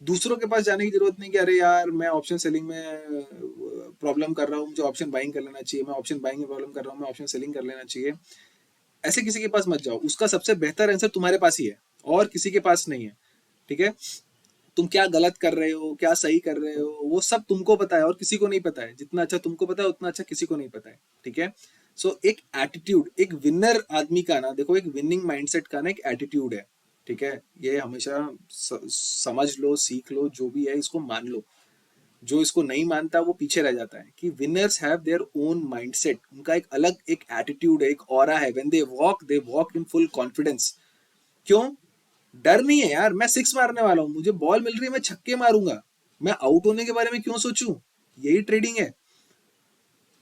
Speaker 1: दूसरों के पास जाने की जरूरत नहीं कि अरे यार मैं ऑप्शन सेलिंग में प्रॉब्लम कर रहा हूँ, मुझे ऑप्शन बाइंग कर लेना चाहिए, मैं ऑप्शन बाइंग में प्रॉब्लम कर रहा हूँ, मैं ऑप्शन सेलिंग कर लेना चाहिए। ऐसे किसी के पास मत जाओ, उसका सबसे बेहतर आंसर तुम्हारे पास ही है और किसी के पास नहीं है। ठीक है, तुम क्या गलत कर रहे हो, क्या सही कर रहे हो, वो सब तुमको पता है और किसी को नहीं पता है। जितना अच्छा तुमको पता है उतना अच्छा किसी को नहीं पता है। ठीक है, सो एक एटीट्यूड, एक विनर आदमी का ना, देखो एक विनिंग माइंडसेट का ना एक एटीट्यूड है। ठीक है, ये हमेशा समझ लो, सीख लो, जो भी है इसको मान लो। जो इसको नहीं मानता वो पीछे रह जाता है। कि winners have their own mindset, उनका एक अलग एक एटीट्यूड है, एक ऑरा है। When they walk in full confidence. क्यों? डर नहीं है यार, मैं सिक्स मारने वाला हूँ, मुझे बॉल मिल रही है, मैं छक्के मारूंगा। मैं आउट होने के बारे में क्यों सोचूं? यही ट्रेडिंग है।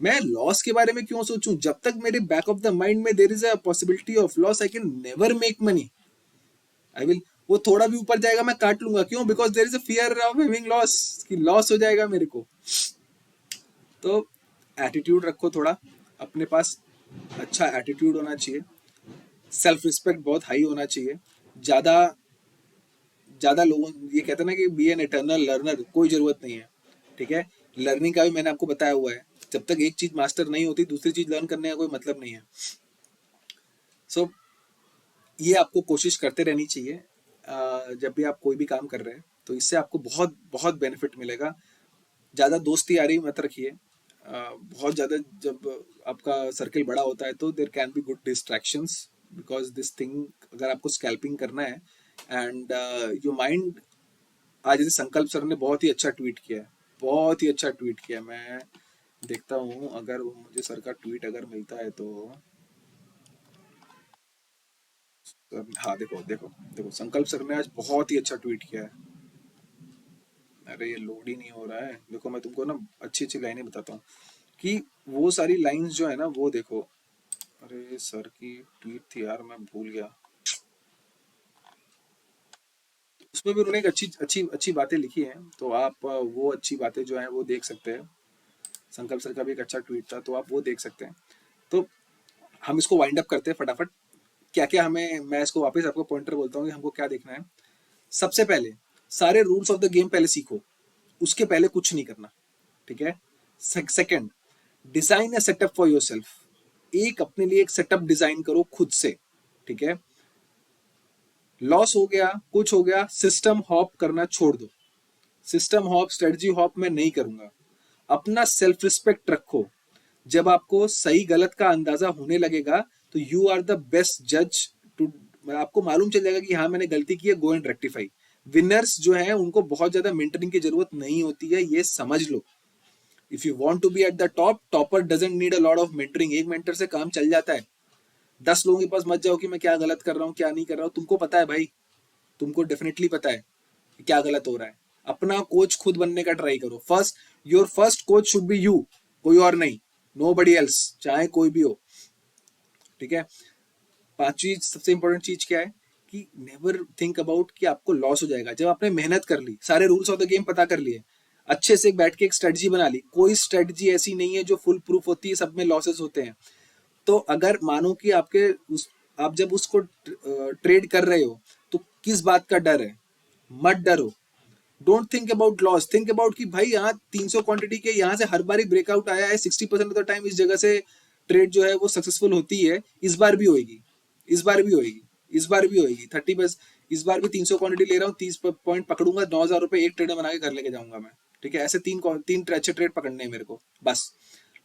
Speaker 1: मैं लॉस के बारे में क्यों सोचूं? जब तक मेरे बैक ऑफ द माइंड में there is a possibility of loss, I can never make money. I will, वो थोड़ा भी ऊपर जाएगा मैं काट लूंगा। क्यों? Because there is a fear of having loss, कि लॉस हो जाएगा मेरे को। तो एटीट्यूड रखो थोड़ा अपने पास, अच्छा एटीट्यूड होना चाहिए। सेल्फ रिस्पेक्ट बहुत हाई होना चाहिए। ज़्यादा ज़्यादा लोगों, ये कहते हैं ना कि बी एन एटर्नल लर्नर, कोई ज़रूरत नहीं है। ठीक है, लर्निंग का भी मैंने आपको बताया हुआ है। जब तक एक चीज़ मास्टर नहीं होती दूसरी चीज़ लर्न करने का कोई मतलब नहीं है। सो ये आपको कोशिश करते रहनी चाहिए। जब भी आप कोई भी काम कर रहे हैं तो इससे आपको बहुत बहुत बेनिफिट मिलेगा। ज़्यादा दोस्ती यारी मत रखिए। बहुत ज़्यादा जब आपका सर्कल बड़ा होता है तो there can be good distractions, because this thing, अगर आपको स्कैल्पिंग करना है एंड योर माइंड। आज जैसे संकल्प सर ने बहुत ही अच्छा ट्वीट किया है, बहुत ही अच्छा ट्वीट किया है। मैं देखता हूँ अगर मुझे सर का ट्वीट अगर मिलता है तो। हाँ देखो देखो देखो, संकल्प सर ने आज बहुत ही अच्छा ट्वीट किया है। अरे ये लोड ही नहीं हो रहा है। देखो मैं तुमको ना अच्छी अच्छी लाइनें बताता हूँ कि वो सारी लाइंस जो है ना वो देखो। अरे सर की ट्वीट थी यार, मैं भूल गया। उसमें भी उन्होंने एक अच्छी अच्छी अच्छी बातें लिखी हैं, तो आप वो अच्छी बातें जो हैं वो देख सकते हैं। संकल्प सर का भी एक अच्छा ट्वीट था, तो आप वो देख सकते हैं। तो हम इसको वाइंड अप करते हैं फटाफट। क्या क्या हमें, मैं इसको वापस आपको पॉइंटर बोलता हूँ कि हमको क्या देखना है। सबसे पहले सारे रूल्स ऑफ द गेम पहले सीखो, उसके पहले कुछ नहीं करना। ठीक है। Second, design A setup for your self. एक अपने लिए एक सेटअप डिजाइन करो खुद से। ठीक है। लॉस हो गया, कुछ हो गया, सिस्टम हॉप करना छोड़ दो। सिस्टम हॉप, स्ट्रेटजी हॉप मैं नहीं करूंगा। अपना सेल्फ रिस्पेक्ट रखो। जब आपको सही गलत का अंदाजा होने लगेगा तो यू आर द बेस्ट जज टू, आपको मालूम चल जाएगा कि हाँ मैंने गलती की है, गो एंड रेक्टिफाई। विनर्स जो है उनको बहुत ज्यादा मेंटरिंग की जरूरत नहीं होती है, ये समझ लो। If you want to be at the top, topper doesn't need a lot of mentoring. एक मेंटर से काम चल जाता है। 10 लोगों के पास मत जाओ कि मैं क्या गलत कर रहा हूँ क्या नहीं कर रहा हूँ। तुमको पता है भाई, तुमको डेफिनेटली पता है कि क्या गलत हो रहा है। अपना कोच खुद बनने का ट्राई करो। First, your first coach should be you, कोई और नहीं। नो बडी एल्स, चाहे कोई भी हो। ठीक है। पांचवी सबसे इंपॉर्टेंट चीज क्या है कि नेवर थिंक अबाउट कि आपको लॉस हो जाएगा। जब आपने मेहनत कर ली, सारे रूल्स ऑफ द गेम पता कर लिए, अच्छे से बैठ के एक स्ट्रेटजी बना ली, कोई स्ट्रेटजी ऐसी नहीं है जो फुल प्रूफ होती है, सब में लॉसेस होते हैं। तो अगर मानो कि आपके उस, आप जब उसको ट्रेड कर रहे हो तो किस बात का डर है? मत डरो। Don't think about loss, think about कि भाई यहाँ 300 क्वांटिटी के यहाँ से हर बार ही ब्रेकआउट आया है, 60% ऑफ द टाइम इस जगह से ट्रेड जो है वो सक्सेसफुल होती है। इस बार भी होगी, इस बार भी होगी, इस बार भी होगी 30 बस। इस बार भी 300 क्वांटिटी ले रहा हूँ, 30 पॉइंट पकड़ूंगा, 9,000 रुपए एक ट्रेड बना के घर लेके जाऊंगा मैं। ठीक है, ऐसे तीन अच्छे ट्रेड पकड़ने हैं मेरे को बस।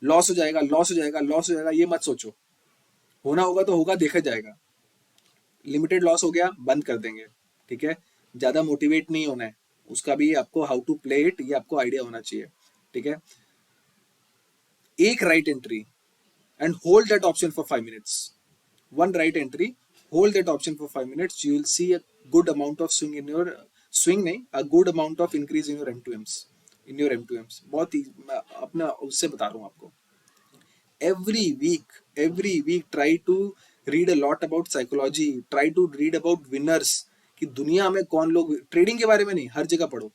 Speaker 1: लॉस हो जाएगा, लॉस हो जाएगा, लॉस हो जाएगा, ये मत सोचो। होना होगा तो होगा, देखा जाएगा। लिमिटेड लॉस हो गया, बंद कर देंगे। ठीक है, ज्यादा मोटिवेट नहीं होना है। उसका भी आपको हाउ टू प्ले इट, ये आपको आइडिया होना चाहिए। ठीक है। एक right entry and hold that option for 5 minutes. One right entry, hold that option for 5 minutes, you will see a good amount of swing in your, swing नहीं, a good amount of increase in your M to Ms, in your M to Ms. बहुत ही मैं अपना उससे बता रहा हूँ आपको। Every week try to read a lot about psychology, try to read about winners, कि दुनिया में कौन लोग, ट्रेडिंग के बारे में नहीं, हर जगह पढ़ो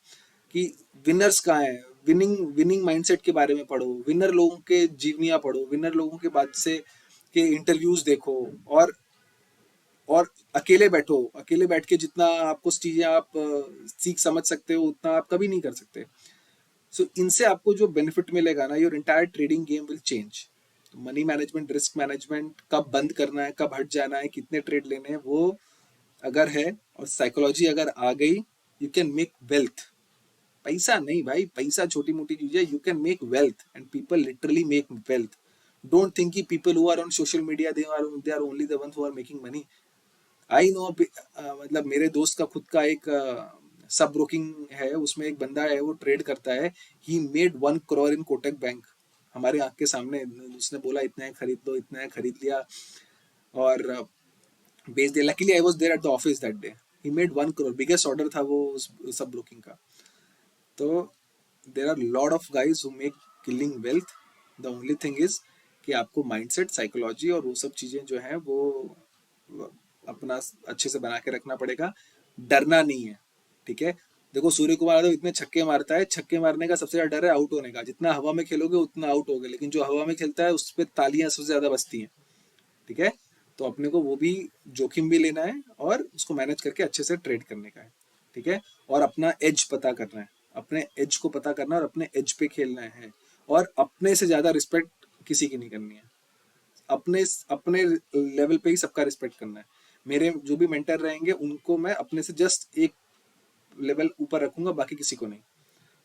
Speaker 1: कि विनर्स कहाँ हैं, विनिंग विनिंग माइंडसेट के बारे में पढ़ो, विनर लोगों के जीवनियाँ पढ़ो, विनर लोगों के बाद से के इंटरव्यूज देखो, और अकेले बैठो। अकेले बैठ के जितना आपको चीजें आप सीख समझ सकते हो उतना आप कभी नहीं कर सकते। सो इनसे आपको जो बेनिफिट मिलेगा ना, your entire trading game will change. Money management, risk management, कब बंद करना है, कब हट जाना है, कितने ट्रेड लेने हैं, वो अगर है और साइकोलॉजी अगर आ गई, यू कैन मेक वेल्थ। पैसा नहीं भाई, पैसा छोटी मोटी चीज है, you can make wealth and people literally make wealth. Don't think कि people who are on social media they are only the ones who are making money. I know. मतलब मेरे दोस्त का खुद का एक सब ब्रोकिंग है, उसमें एक बंदा है वो ट्रेड करता है। ही मेड 1 करोड़ इन कोटक बैंक, हमारे आंख के सामने। उसने बोला इतना है खरीद लो, इतना है खरीद लिया और बेच दिया। Luckily I was there at the office that day. He made 1 crore, biggest order था वो उस सब ब्रोकिंग का। तो there are lot of guys who make killing wealth. The only thing is कि आपको माइंडसेट, साइकोलॉजी और वो सब चीजें जो है वो अपना अच्छे से बना के रखना पड़ेगा। डरना नहीं है, ठीक है। देखो सूर्य कुमार यादव इतने छक्के मारता है, छक्के मारने का सबसे ज्यादा डर है आउट होने का। जितना हवा में खेलोगे उतना आउट होगे, लेकिन जो हवा में खेलता है उस पर तालियां सबसे ज्यादा बजती हैं, ठीक है। तो अपने को वो भी जोखिम भी लेना है और उसको मैनेज करके अच्छे से ट्रेड करने का है, ठीक है। और अपना एज पता करना है, अपने एज को पता करना है और अपने एज पे खेलना है। और अपने से ज्यादा रिस्पेक्ट किसी की नहीं करनी है। अपने अपने लेवल पे ही सबका रिस्पेक्ट करना है। मेरे जो भी मेंटर रहेंगे उनको मैं अपने से जस्ट एक लेवल ऊपर रखूंगा, बाकी किसी को नहीं।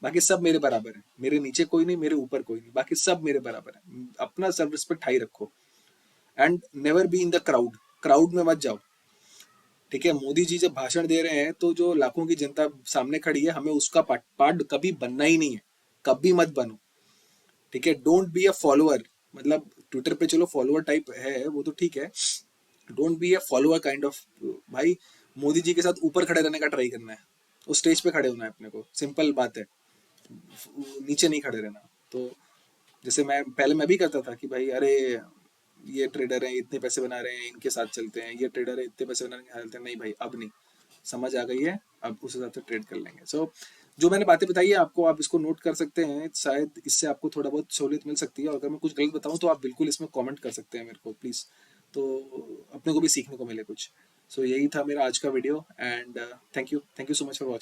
Speaker 1: बाकी सब मेरे बराबर है, मेरे नीचे कोई नहीं, मेरे ऊपर कोई नहीं, बाकी सब मेरे बराबर है। अपना सेल्फ रिस्पेक्ट हाई रखो and never be in the crowd. Crowd में मत जाओ, ठीक है। मोदी जी जब भाषण दे रहे हैं तो जो लाखों की जनता सामने खड़ी है, हमें उसका पार्ट कभी बनना ही नहीं है, कभी मत बनो, ठीक है। Don't be a follower. मतलब ट्विटर पे चलो फॉलोअर टाइप है वो तो ठीक है, don't be a follower kind of. भाई मोदी जी के साथ ऊपर खड़े रहने का ट्राई करना है, उस स्टेज पे खड़े होना है अपने को, सिंपल बात है। नीचे नहीं खड़े रहना। तो जैसे मैं भी करता था कि भाई अरे ये ट्रेडर हैं इतने पैसे बना रहे हैं, इनके साथ चलते हैं, ये ट्रेडर है इतने पैसे बनाने के साथ चलते हैं। नहीं भाई, अब नहीं, समझ आ गई है, अब उस हिसाब से ट्रेड कर लेंगे। जो मैंने बातें बताई है आपको, आप इसको नोट कर सकते हैं, शायद इससे आपको थोड़ा बहुत सहूलियत मिल सकती है। और अगर मैं कुछ गलत बताऊं तो आप बिल्कुल इसमें कमेंट कर सकते हैं मेरे को प्लीज़, तो अपने को भी सीखने को मिले कुछ। यही था मेरा आज का video and thank you so much for watching.